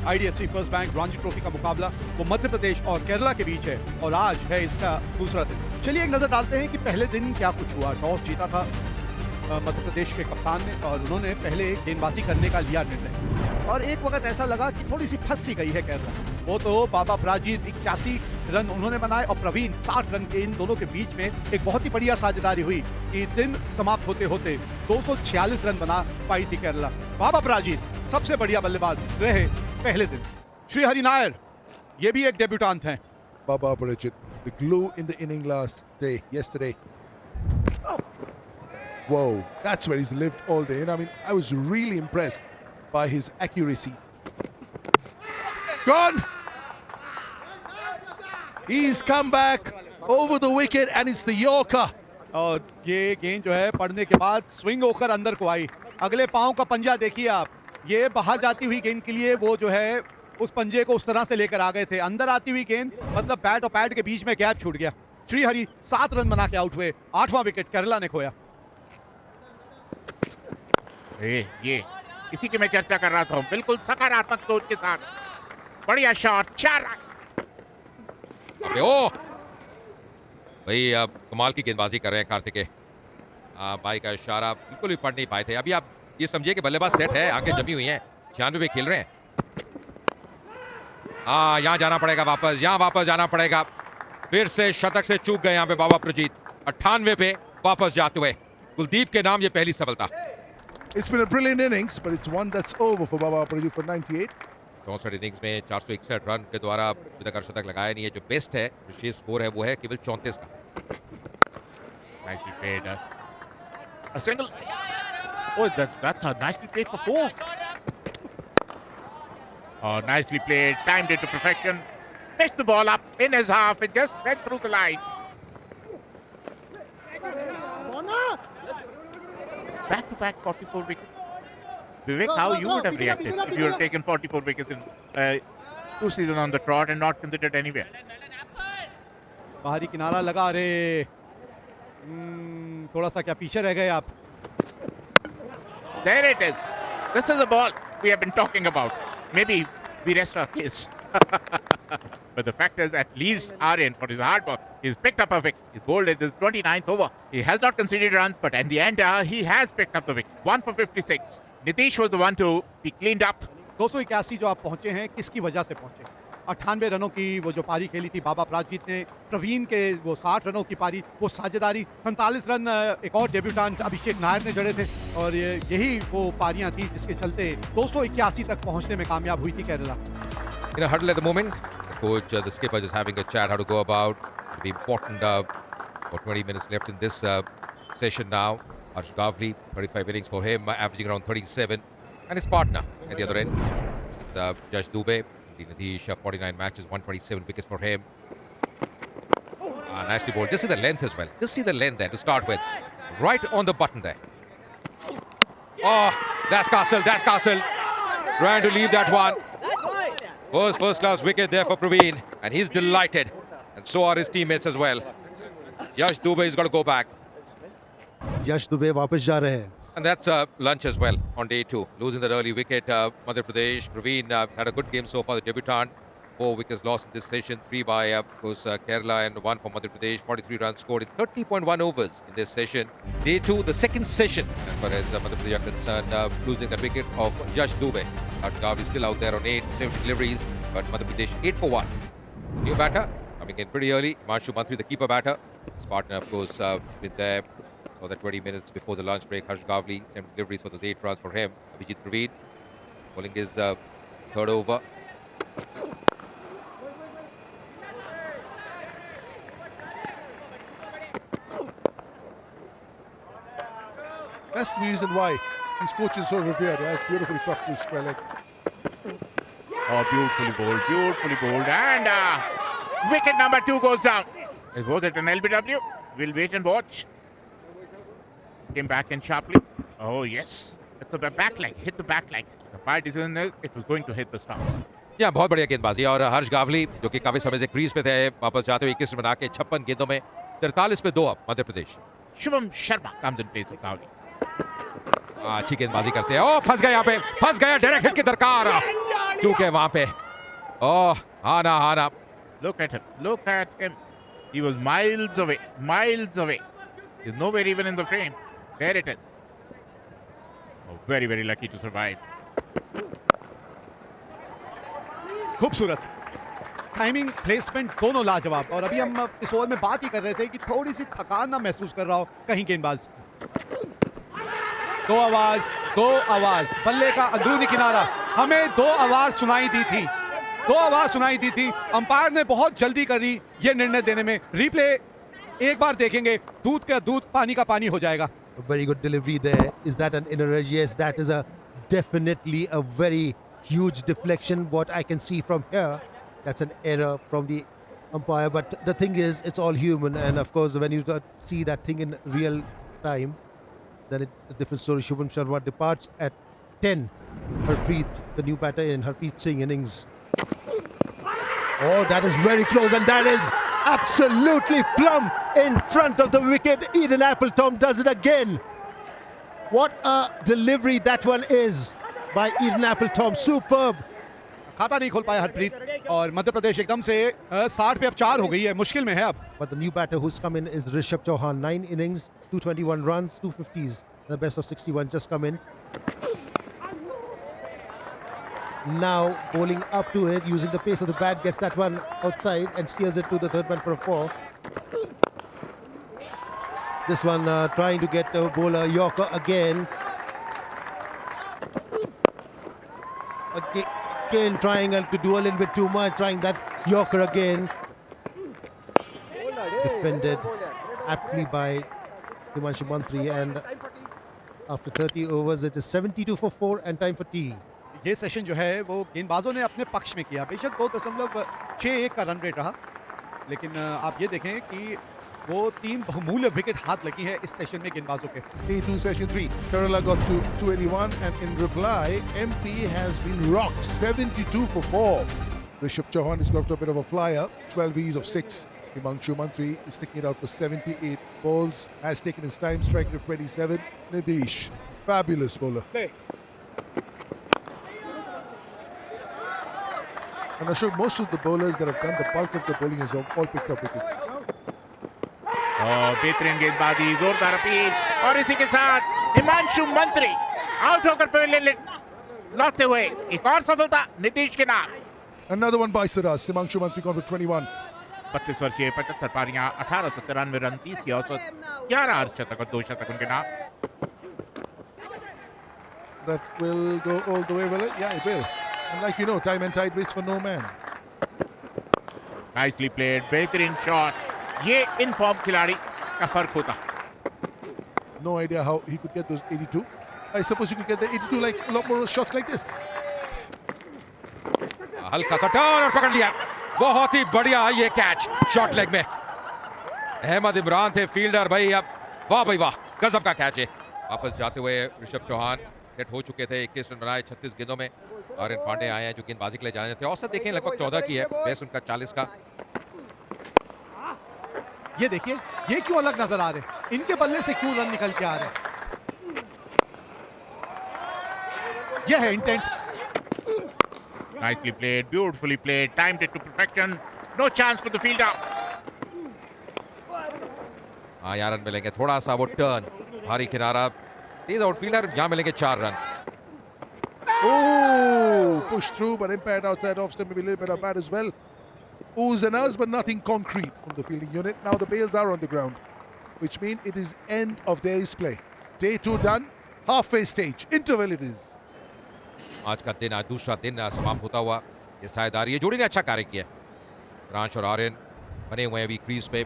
IDFC first bank Ranji trophy का मुकाबला वो मध्य प्रदेश और केरला के बीच है और आज है इसका दूसरा दिन। चलिए एक नजर डालते हैं कि पहले दिन क्या कुछ हुआ। टॉस जीता था मध्य प्रदेश के कप्तान ने और उन्होंने पहले गेंदबाजी करने का लिया निर्णय और एक वक्त ऐसा लगा कि थोड़ी सी फंस सी गई है केरला। वो तो बाबा प्राजीत 81 रन उन्होंने बनाए और प्रवीण 60 रन के इन दोनों के बीच में एक बहुत ही बढ़िया साझेदारी हुई कि दिन समाप्त होते होते 246 रन बना पाई थी केरला। बाबा प्राजीत सबसे बढ़िया बल्लेबाज रहे पहले दिन। श्री हरि नायर ये भी एक डेब्यूटेंट हैं। Baba Parajit, the glue in the inning yesterday. Whoa, that's where he's lived all day. And I mean, I was really impressed by his accuracy. Gone! He's come back over the wicket and it's the Yorker. और ये गेंद जो है पड़ने के बाद swing होकर अंदर को आई। अगले पांव का पंजा देखिए आप, ये बाहर जाती हुई गेंद के लिए वो जो है उस पंजे को उस तरह से लेकर आ गए थे। अंदर आती हुई गेंद मतलब बैट और पैड के बीच में गैप छूट गया। श्रीहरि 7 रन बना के आउट हुए। 8वां विकेट केरला ने खोया। ये इसी की मैं चर्चा कर रहा था, बिल्कुल सकारात्मक सोच के साथ बढ़िया शॉट, 4 रन। ओ भाई आप कमाल की गेंदबाजी कर रहे हैं कार्तिकेय। भाई का इशारा बिल्कुल भी पढ़ नहीं पाए थे। अभी आप ये समझिए कि बल्लेबाज सेट है, आंखें जमी हुई हैं, 96 पे खेल रहे हैं। यहाँ जाना पड़ेगा वापस, यहाँ वापस जाना पड़ेगा। फिर से शतक से चूक गए यहाँ पे बाबा प्रजीत। 98 पे वापस जाते हुए कुलदीप के नाम ये पहली सफलता। It's been a brilliant innings, but it's one that's over for Baba Parajit for 98. 64 innings में 461 रन के द्वारा अभी तक शतक लगाया नहीं है। जो बेस्ट है, विशेष स्कोर है, वो है केवल 34 का। Nicely played. A single. Oh, that's a nicely played for 4. Oh, nicely played. Timed it to perfection. Pitched the ball up in his half. It just went through the line. Back-to-back 44 wickets. Vivek, how you would have reacted if you had taken 44 wickets in 2 seasons on the trot and not considered anywhere? बाहरी किनारा लगा रे। थोड़ा सा क्या पीछे रह गए आप। There it is. This is the ball we have been talking about. Maybe we rest our case. But the fact is, at least Aryan, for his hard work, he's picked up a wicket. He's bowled it his 29th over. He has not conceded runs, but in the end, he has picked up the wicket. 1 for 56. Nitish was the one to be cleaned up. 281 जो आप पहुंचे हैं, किसकी वजह से पहुंचे? 98 रनों की वो जो पारी खेली थी बाबा प्राजीत ने, प्रवीण के वो 60 रनों की पारी, वो साझेदारी, 47 रन एक और डेब्यूटेंट अभिषेक नायर ने जड़े थे और यही वो पारियां थी जिसके चलते 281 तक पहुंचने में कामयाब हुई थी Kerala. In a huddle at the moment, the coach, the skipper, just having a chat how to go about. It'll be important. For 20 minutes left in this session now. Harsh Gavli, 35 innings for him, averaging around 37, and his partner at the other end, Yash Dubey. Nitish, 49 matches, 127 wickets for him. Nicely bowled. Just see the length as well. Just see the length there to start with. Right on the button there. Oh, that's Castle. That's Castle. Trying to leave that one. First class wicket there for Praveen, and he's delighted, and so are his teammates as well. Yash Dubey's got to go back. यश दुबे वापस जा रहे हैं। And that's lunch as well on day 2. Losing that early wicket, Madhya Pradesh. Praveen had a good game so far, the debutant. 4 wickets lost in this session, 3 by Kerala and 1 for Madhya Pradesh. 43 runs scored in 30.1 overs in this session. Day 2, the second session, as far as Madhya Pradesh are concerned, losing that wicket of Yash Dubey. Harsh is still out there on 8, 7 deliveries, but Madhya Pradesh 8 for 1. New batter coming in pretty early. Himanshu Mantri, the keeper batter. His partner, of course, been there for the 20 minutes before the lunch break. Harsh Gavli, 7 deliveries for those 8 runs for him. Abhijit Praveen bowling his 3rd over. That's the reason why his coach is so revered. Yeah, it's beautifully plucked to his square leg. Oh, beautifully bowled, and wicket number 2 goes down. Was it an LBW? We'll wait and watch. Came back in sharply. Oh yes, it's the back leg, hit the back leg. The part is in there, it was going to hit the stumps. या बहुत बढ़िया गेंदबाजी और हर्ष गावली जो कि काफी समय से क्रीज पे थे, वापस जाते हुए 21 बना के 56 गेंदों में 43 पे 2 अब Madhya Pradesh. Shubham Sharma comes in place of Gavli. अच्छी गेंदबाजी करते हैं। ओ फंस गया, यहाँ पे फंस गया, डायरेक्ट हिट की दरकार। चूक है वहां पे। ओह, आना आना। Look at him. Look at him. He was miles away. Miles away. He's nowhere even in the frame. There it is. Oh, very, very lucky to survive. खूबसूरत टाइमिंग, प्लेसमेंट दोनों लाजवाब। और अभी हम इस ओवर में बात ही कर रहे थे कि थोड़ी सी थकान ना महसूस कर रहा हो कहीं गेंदबाज। दो आवाज बल्ले का अंदरूनी किनारा, हमें दो आवाज सुनाई दी थी। अंपायर ने बहुत जल्दी करी ये निर्णय देने में। रिप्ले एक बार देखेंगे, दूध का दूध पानी का पानी हो जाएगा। A very good delivery there. Is that an inner edge? Yes, that is definitely a very huge deflection. What I can see from here, that's an error from the umpire. But the thing is, it's all human, and of course, when you see that thing in real time, then it's a different story. Shubham Sharma departs at 10. Harpreet, the new batter in Harpreet Singh innings. Oh, that is very close, and that is absolutely plumb in front of the wicket. Eden Appleton does it again. What a delivery that one is by Eden Appleton. Superb. खाता नहीं खोल पाया हरप्रीत और मध्य प्रदेश एकदम से 60 पे अब 4 हो गई है, मुश्किल में है अब। But the new batter who's come in is Rishabh Chauhan. 9 innings, 221 runs, 250s. The best of 61 just come in. Now bowling up to it, using the pace of the bat, gets that one outside and steers it to the third man for a 4. This one trying to get a bowler Yorker again. Again trying to do a little bit too much, trying that Yorker again. Defended aptly by Himanshu Mantri, and after 30 overs it is 72 for 4 and time for tea. ये session जो है वो गेंदबाजों ने अपने पक्ष में किया। बेशक 2.61 का रन रेट रहा, लेकिन आप ये देखें कि वो 3 बहुमूल्य विकेट हाथ लगी है इस सेशन में गेंदबाजों के। A2 session 3. Kerala got to 281, and in reply, MP has been rocked 72 for 4. Rishabh Chauhan has got a bit of a flyer, 12 V's of 6. Himanshu Mantri is sticking it out for 78 balls, has taken his time, striking at 27. Nitish, fabulous bowler. And I'm sure most of the bowlers that have done the bulk of the bowling has all picked up wickets. बेहतरीन गेंदबाजी, जोरदार appeal, और इसी के साथ हिमांशु मंत्री out होकर pavilion लौटते हुए एक और सफलता नीतीश के नाम। Another one by Siras. Himanshu Mantri gone for 21. 32 वर्षीय 75 पारियां, 1893 रन, 30 की औसत, 11 अर्धशतक और 2 शतक उनके नाम। That will go all the way, will it? Yeah, it will. And like you know, time and tide waits for no man. Nicely played, बेहतरीन shot, ये इन फॉर्म खिलाड़ी का फर्क होता। No idea how he could get those 82. I suppose you could get the 82 like a lot more shots like this. हल्का सा turn और पकड़ लिया। बहुत ही बढ़िया ये कैच शॉर्ट लेग में। अहमद इमरान थे फील्डर भाई, अब वाह भाई वाह, गजब का कैच है। वापस जाते हुए ऋषभ चौहान सेट हो चुके थे, 21 रन बनाए 36 गेंदों में। और इन पांडे आए हैं जो गेंदबाजी के लिए जाने थे। औसत देखें लगभग 14 की है, बेस उनका 40 का। ये देखिए, ये क्यों अलग नजर आ रहे हैं, इनके बल्ले से क्यों रन निकल के आ रहे हैं। यह है intent. Nicely played, beautifully played, timed it to perfection. No chance for the fielder. हाँ यार, रन मिलेंगे। थोड़ा सा वो टर्न, भारी किनारा, तेज आउटफील्डर, यहाँ मिलेंगे 4 run. Oh, pushed through but impaired outside off stump, maybe a little bit of bad as well. Oohs and ahs, but nothing concrete from the fielding unit. Now the bails are on the ground, which means it is end of day's play. Day 2 done, halfway stage, interval it is. आज का दिन, आज दूसरा दिन समाप्त होता हुआ ये साझेदारी, ये जोड़ी ने अच्छा कार्य किया। रांच और आर्यन बने हुए हैं अभी क्रीज पे।